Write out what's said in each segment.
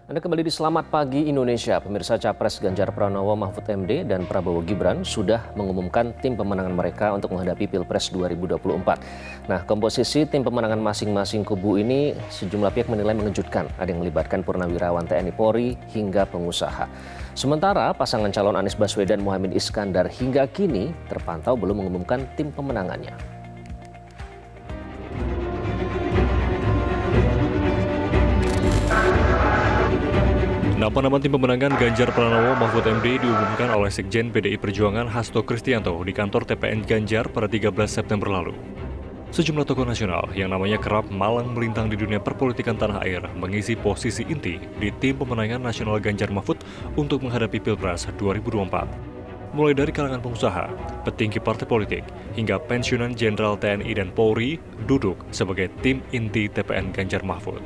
Anda kembali di Selamat Pagi Indonesia. Pemirsa, Capres Ganjar Pranowo Mahfud MD dan Prabowo Gibran sudah mengumumkan tim pemenangan mereka untuk menghadapi Pilpres 2024. Nah, komposisi tim pemenangan masing-masing kubu ini sejumlah pihak menilai mengejutkan. Ada yang melibatkan purnawirawan TNI Polri hingga pengusaha. Sementara pasangan calon Anies Baswedan Muhaimin Iskandar hingga kini terpantau belum mengumumkan tim pemenangannya. Nama tim pemenangan Ganjar Pranowo Mahfud MD diumumkan oleh Sekjen PDI Perjuangan Hasto Kristianto di kantor TPN Ganjar pada 13 September lalu. Sejumlah tokoh nasional yang namanya kerap malang melintang di dunia perpolitikan tanah air mengisi posisi inti di tim pemenangan nasional Ganjar Mahfud untuk menghadapi Pilpres 2024. Mulai dari kalangan pengusaha, petinggi partai politik, hingga pensiunan Jenderal TNI dan Polri duduk sebagai tim inti TPN Ganjar Mahfud.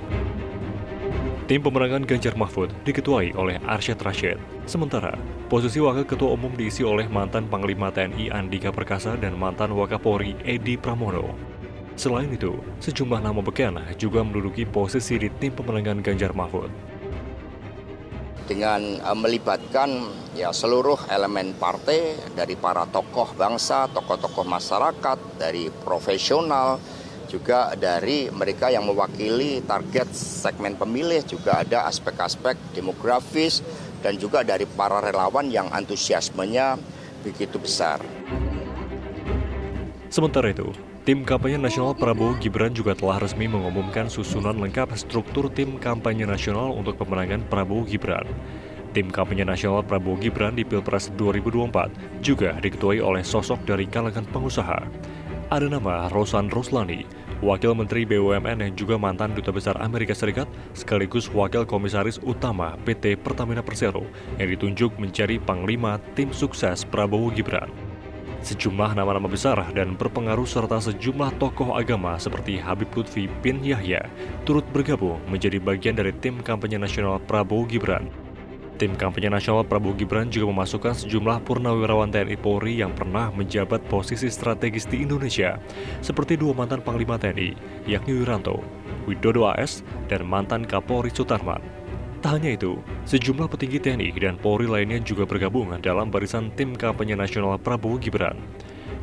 Tim pemenangan Ganjar Mahfud diketuai oleh Arsyad Rashid. Sementara, posisi Wakil Ketua Umum diisi oleh mantan Panglima TNI Andika Perkasa dan mantan Wakapolri Edi Pramono. Selain itu, sejumlah nama beken juga menduduki posisi di tim pemenangan Ganjar Mahfud. Dengan melibatkan seluruh elemen partai, dari para tokoh bangsa, tokoh-tokoh masyarakat, dari profesional, juga dari mereka yang mewakili target segmen pemilih, juga ada aspek-aspek demografis, dan juga dari para relawan yang antusiasmenya begitu besar. Sementara itu, tim kampanye nasional Prabowo Gibran juga telah resmi mengumumkan susunan lengkap struktur tim kampanye nasional untuk pemenangan Prabowo Gibran. Tim kampanye nasional Prabowo Gibran di Pilpres 2024 juga diketuai oleh sosok dari kalangan pengusaha. Ada nama Rosan Roslani, Wakil Menteri BUMN yang juga mantan Duta Besar Amerika Serikat, sekaligus Wakil Komisaris Utama PT Pertamina Persero yang ditunjuk menjadi Panglima Tim Sukses Prabowo Gibran. Sejumlah nama-nama besar dan berpengaruh serta sejumlah tokoh agama seperti Habib Lutfi bin Yahya turut bergabung menjadi bagian dari tim kampanye nasional Prabowo Gibran. Tim kampanye nasional Prabowo Gibran juga memasukkan sejumlah purnawirawan TNI Polri yang pernah menjabat posisi strategis di Indonesia, seperti dua mantan Panglima TNI, yakni Wiranto, Widodo AS, dan mantan Kapolri Sutarman. Tak hanya itu, sejumlah petinggi TNI dan Polri lainnya juga bergabung dalam barisan tim kampanye nasional Prabowo Gibran.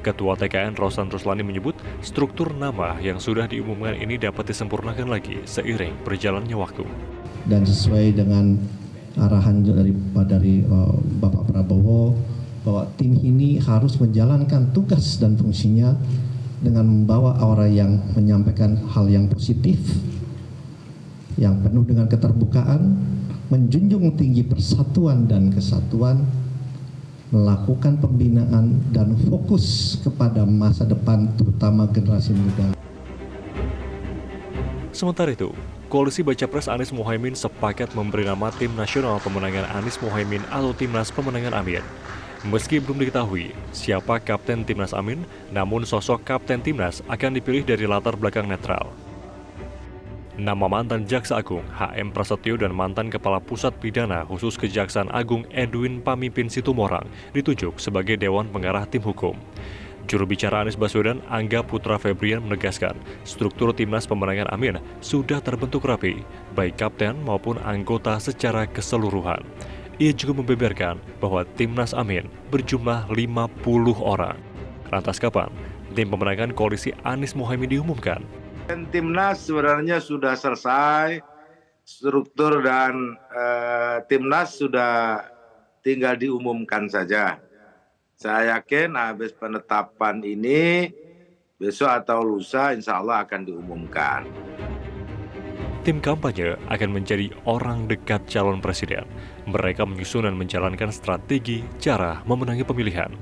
Ketua TKN Rosan Roslani menyebut struktur nama yang sudah diumumkan ini dapat disempurnakan lagi seiring berjalannya waktu. Dan sesuai dengan arahan dari Bapak Prabowo bahwa tim ini harus menjalankan tugas dan fungsinya dengan membawa aura yang menyampaikan hal yang positif, yang penuh dengan keterbukaan, menjunjung tinggi persatuan dan kesatuan, melakukan pembinaan dan fokus kepada masa depan terutama generasi muda. Sementara itu, Koalisi Baca Pres Anies Muhaimin sepakat memberi nama Tim Nasional Pemenangan Anies Muhaimin atau Timnas Pemenangan Amin. Meski belum diketahui siapa Kapten Timnas Amin, namun sosok Kapten Timnas akan dipilih dari latar belakang netral. Nama mantan Jaksa Agung HM Prasetyo dan mantan Kepala Pusat Pidana Khusus Kejaksaan Agung Edwin Pamimpin Situmorang ditunjuk sebagai Dewan Pengarah Tim Hukum. Juru bicara Anies Baswedan, Angga Putra Febrian menegaskan, struktur Timnas Pemenangan Amin sudah terbentuk rapi, baik kapten maupun anggota secara keseluruhan. Ia juga membeberkan bahwa Timnas Amin berjumlah 50 orang. Lantas kapan tim pemenangan koalisi Anies Muhaimin diumumkan? Timnas sebenarnya sudah selesai, struktur dan Timnas sudah tinggal diumumkan saja. Saya yakin habis penetapan ini, besok atau lusa insya Allah akan diumumkan. Tim kampanye akan menjadi orang dekat calon presiden. Mereka menyusun dan menjalankan strategi cara memenangi pemilihan.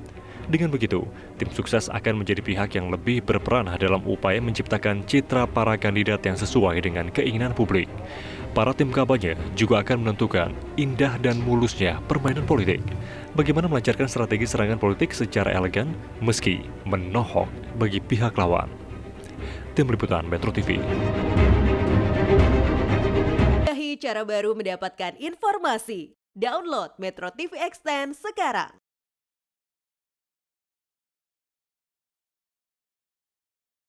Dengan begitu, tim sukses akan menjadi pihak yang lebih berperan dalam upaya menciptakan citra para kandidat yang sesuai dengan keinginan publik. Para tim kampanye juga akan menentukan indah dan mulusnya permainan politik. Bagaimana melancarkan strategi serangan politik secara elegan meski menohok bagi pihak lawan. Tim Liputan Metro TV. Cara baru mendapatkan informasi. Download Metro TV Extend sekarang.